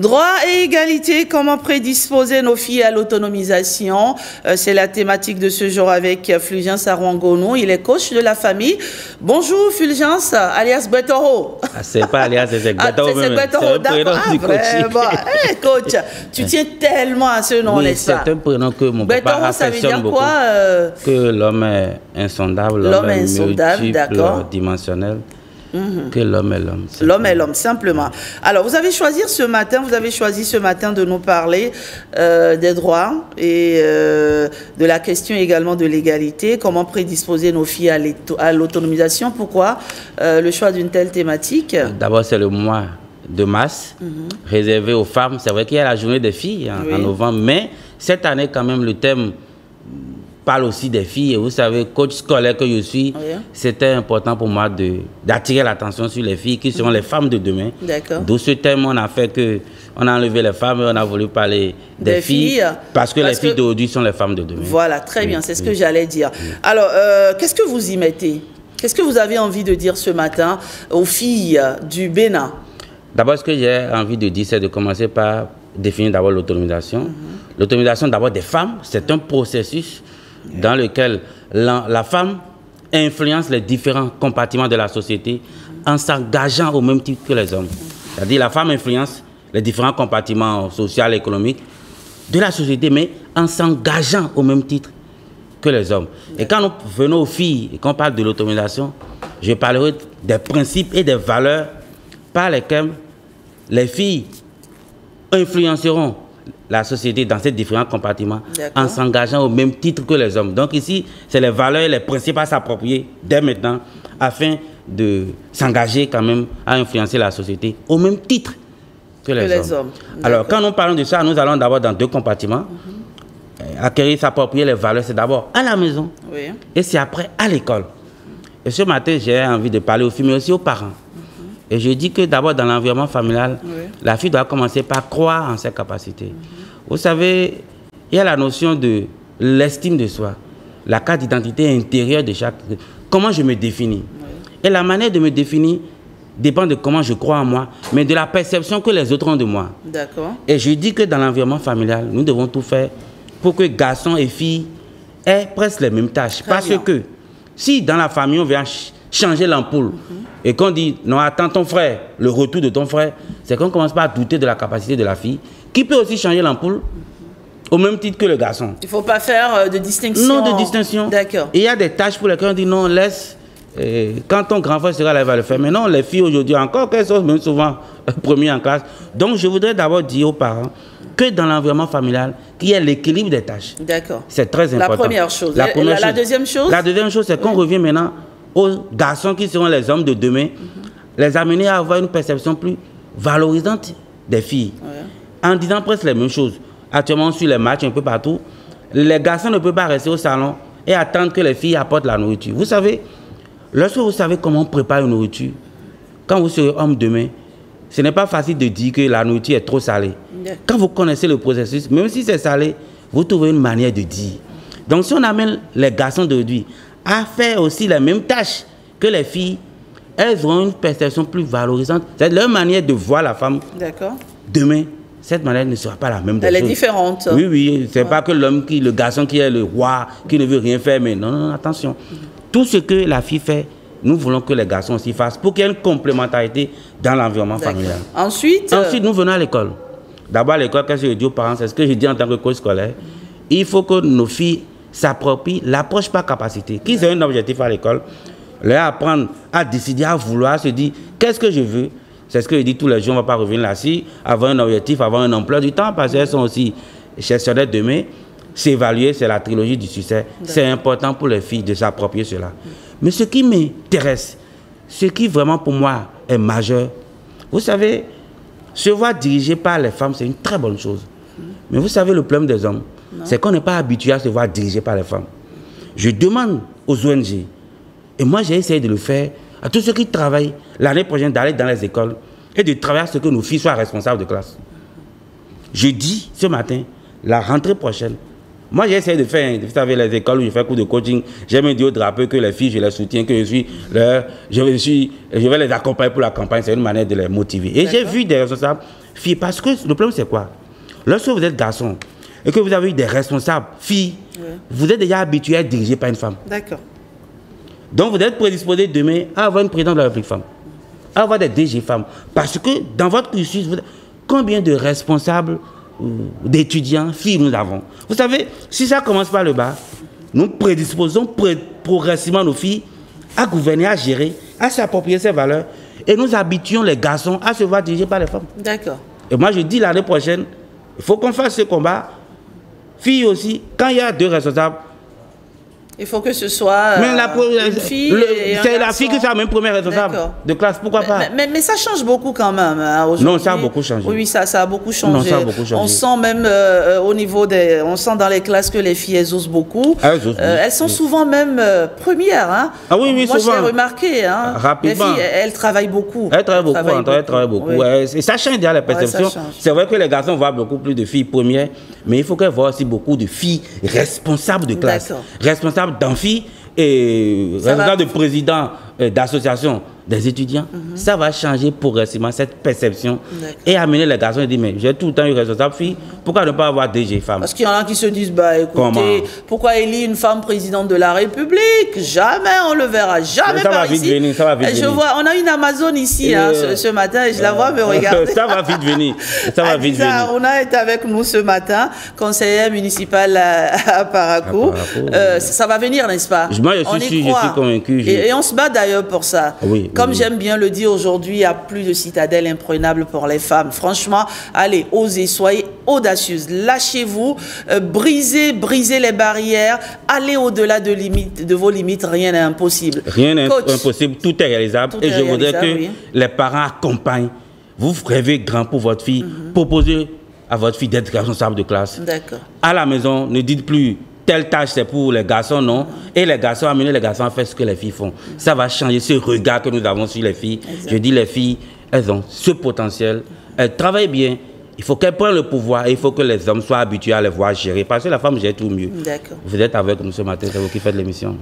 Droit et égalité, comment prédisposer nos filles à l'autonomisation? C'est la thématique de ce jour avec Fulgence Arwangono. Il est coach de la famille. Bonjour Fulgence, alias Betoro. C'est pas alias, c'est Betoro. C'est Betoro, d'accord. Hey, coach, tu tiens tellement à ce nom, n'est-ce pas? C'est un prénom que mon papa affectionne beaucoup. Quoi, que l'homme est insondable, l'homme est multiple, dimensionnel. Que l'homme est l'homme. L'homme est l'homme, simplement. Alors, vous avez choisi ce matin de nous parler des droits et de la question également de l'égalité. Comment prédisposer nos filles à l'autonomisation? Pourquoi le choix d'une telle thématique? D'abord, c'est le mois de mars, réservé aux femmes. C'est vrai qu'il y a la journée des filles en novembre, mais cette année, quand même, le thème parle aussi des filles. Et vous savez, coach scolaire que je suis, c'était important pour moi d'attirer l'attention sur les filles qui seront les femmes de demain. D'où ce thème, on a fait que on a enlevé les femmes et on a voulu parler des filles parce que les filles d'aujourd'hui sont les femmes de demain. Voilà, très bien, c'est ce que j'allais dire. Alors, qu'est-ce que vous y mettez? Qu'est-ce que vous avez envie de dire ce matin aux filles du Bénin? D'abord, ce que j'ai envie de dire, c'est de commencer par définir d'abord l'autonomisation. L'autonomisation d'abord des femmes, c'est un processus dans lequel la femme influence les différents compartiments de la société en s'engageant au même titre que les hommes. C'est-à-dire la femme influence les différents compartiments sociaux et économiques de la société, mais en s'engageant au même titre que les hommes. Et quand nous venons aux filles et qu'on parle de l'autonomisation, je parlerai des principes et des valeurs par lesquels les filles influenceront la société dans ces différents compartiments en s'engageant au même titre que les hommes. Donc ici, c'est les valeurs et les principes à s'approprier dès maintenant afin de s'engager quand même à influencer la société au même titre que les hommes. Alors quand nous parlons de ça, nous allons d'abord dans deux compartiments. Acquérir, s'approprier les valeurs, c'est d'abord à la maison et c'est après à l'école. Et ce matin, j'ai envie de parler aux filles, mais aussi aux parents. Et je dis que d'abord, dans l'environnement familial, la fille doit commencer par croire en ses capacités. Vous savez, il y a la notion de l'estime de soi, la carte d'identité intérieure de chaque... Comment je me définis? Et la manière de me définir dépend de comment je crois en moi, mais de la perception que les autres ont de moi. Et je dis que dans l'environnement familial, nous devons tout faire pour que garçons et filles aient presque les mêmes tâches. Parce que si dans la famille, on vient changer l'ampoule, et qu'on dit, non, attends ton frère, le retour de ton frère, c'est qu'on commence pas à douter de la capacité de la fille, qui peut aussi changer l'ampoule, au même titre que le garçon. Il ne faut pas faire de distinction. Non, de distinction. D'accord. Et il y a des tâches pour lesquelles on dit, non, laisse, quand ton grand frère sera là, il va le faire. Mais non, les filles aujourd'hui, encore qu'elles sont même souvent premières en classe. Donc, je voudrais d'abord dire aux parents que dans l'environnement familial, qu'il y ait l'équilibre des tâches. D'accord. C'est très important. La première chose. La deuxième chose? La deuxième chose, c'est qu'on revient maintenant aux garçons qui seront les hommes de demain, les amener à avoir une perception plus valorisante des filles. En disant presque les mêmes choses. Actuellement, sur les matchs un peu partout, les garçons ne peuvent pas rester au salon et attendre que les filles apportent la nourriture. Vous savez, lorsque vous savez comment on prépare une nourriture, quand vous serez homme demain, ce n'est pas facile de dire que la nourriture est trop salée. Quand vous connaissez le processus, même si c'est salé, vous trouvez une manière de dire. Donc si on amène les garçons d'aujourd'hui à faire aussi les mêmes tâches que les filles, elles auront une perception plus valorisante. C'est leur manière de voir la femme. Demain, cette manière ne sera pas la même. Elle est différente. Oui, oui. C'est pas que le garçon qui est le roi, qui ne veut rien faire, mais non, non, attention. Tout ce que la fille fait, nous voulons que les garçons aussi fassent pour qu'il y ait une complémentarité dans l'environnement familial. Ensuite, nous venons à l'école. D'abord, à l'école, qu'est-ce que je dis aux parents? C'est ce que je dis en tant que coach scolaire. Il faut que nos filles s'approprient l'approche par capacité. Qui c'est un objectif à l'école? Leur apprendre à décider, à vouloir, se dire qu'est-ce que je veux. C'est ce que je dis tous les jours, on ne va pas revenir là-dessus, avoir un objectif, avoir un emploi du temps, parce qu'elles sont aussi gestionnaires demain. S'évaluer, c'est la trilogie du succès. C'est important pour les filles de s'approprier cela. Mais ce qui m'intéresse, ce qui vraiment pour moi est majeur, vous savez, se voir dirigé par les femmes, c'est une très bonne chose. Mais vous savez, le problème des hommes, c'est qu'on n'est pas habitué à se voir dirigé par les femmes. Je demande aux ONG, et moi j'ai essayé de le faire, à tous ceux qui travaillent l'année prochaine d'aller dans les écoles et de travailler à ce que nos filles soient responsables de classe. Je dis ce matin, la rentrée prochaine, moi j'ai essayé de faire, vous savez, les écoles où je fais cours de coaching, j'ai même dit au drapeau que les filles, je les soutiens, que je vais les accompagner pour la campagne, c'est une manière de les motiver. Et j'ai vu des responsables filles. Parce que le problème, c'est quoi? Lorsque vous êtes garçon et que vous avez eu des responsables filles, vous êtes déjà habitué à être dirigé par une femme. D'accord. Donc, vous êtes prédisposé demain à avoir une présidente de la République femme, à avoir des DG femmes. Parce que dans votre cursus, combien de responsables, d'étudiants, filles nous avons? Vous savez, si ça commence par le bas, nous prédisposons progressivement nos filles à gouverner, à gérer, à s'approprier ces valeurs. Et nous habituons les garçons à se voir dirigés par les femmes. D'accord. Et moi, je dis l'année prochaine, il faut qu'on fasse ce combat. Filles aussi, quand il y a 2 responsables, il faut que ce soit une fille c'est la fille qui sera même première responsable de classe, pourquoi pas? Mais ça change beaucoup quand même hein, aujourd'hui. Non, ça a beaucoup changé. Oui, ça a beaucoup changé. Non, ça a beaucoup changé. On sent même au niveau des... On sent dans les classes que les filles, elles osent beaucoup. Elles sont souvent même premières. Hein. Ah oui, oui, moi, souvent. Moi, je l'ai remarqué. Hein. Rapidement. Les filles, elles travaillent beaucoup. Elles travaillent beaucoup. Oui. Et ça change déjà la perception. C'est vrai que les garçons voient beaucoup plus de filles premières, mais il faut qu'elles voient aussi beaucoup de filles responsables de classe, responsables d'amphis, et responsable de président d'association des étudiants. Ça va changer progressivement cette perception et amener les garçons et dire mais j'ai tout le temps eu responsable fille, pourquoi ne pas avoir DG femme? Parce qu'il y en a qui se disent bah écoutez, pourquoi élire une femme présidente de la République? Jamais on le verra, jamais par ici. Ça va vite venir. Je vois, on a une Amazone ici hein, ce matin et je la vois me regarder. Ça va vite venir. Ça va vite venir. Aruna est avec nous ce matin, conseillère municipale à Parakou. Ça va venir, n'est-ce pas? Moi je suis convaincu. Et on se bat d'ailleurs pour ça. Oui, comme j'aime bien le dire aujourd'hui, il n'y a plus de citadelle imprenable pour les femmes. Franchement, allez, osez, soyez audacieuses, lâchez-vous, brisez les barrières, allez au-delà de vos limites, rien n'est impossible. Rien n'est impossible, tout est réalisable. Et je voudrais que les parents accompagnent. Vous rêvez grand pour votre fille, proposez à votre fille d'être responsable de classe. D'accord. À la maison, ne dites plus telle tâche c'est pour les garçons, non. Et les garçons, amener les garçons à faire ce que les filles font. Ça va changer ce regard que nous avons sur les filles. Exactement. Je dis les filles, elles ont ce potentiel, elles travaillent bien. Il faut qu'elles prennent le pouvoir et il faut que les hommes soient habitués à les voir gérer. Parce que la femme gère tout mieux. D'accord. Vous êtes avec nous ce matin, c'est vous qui faites l'émission.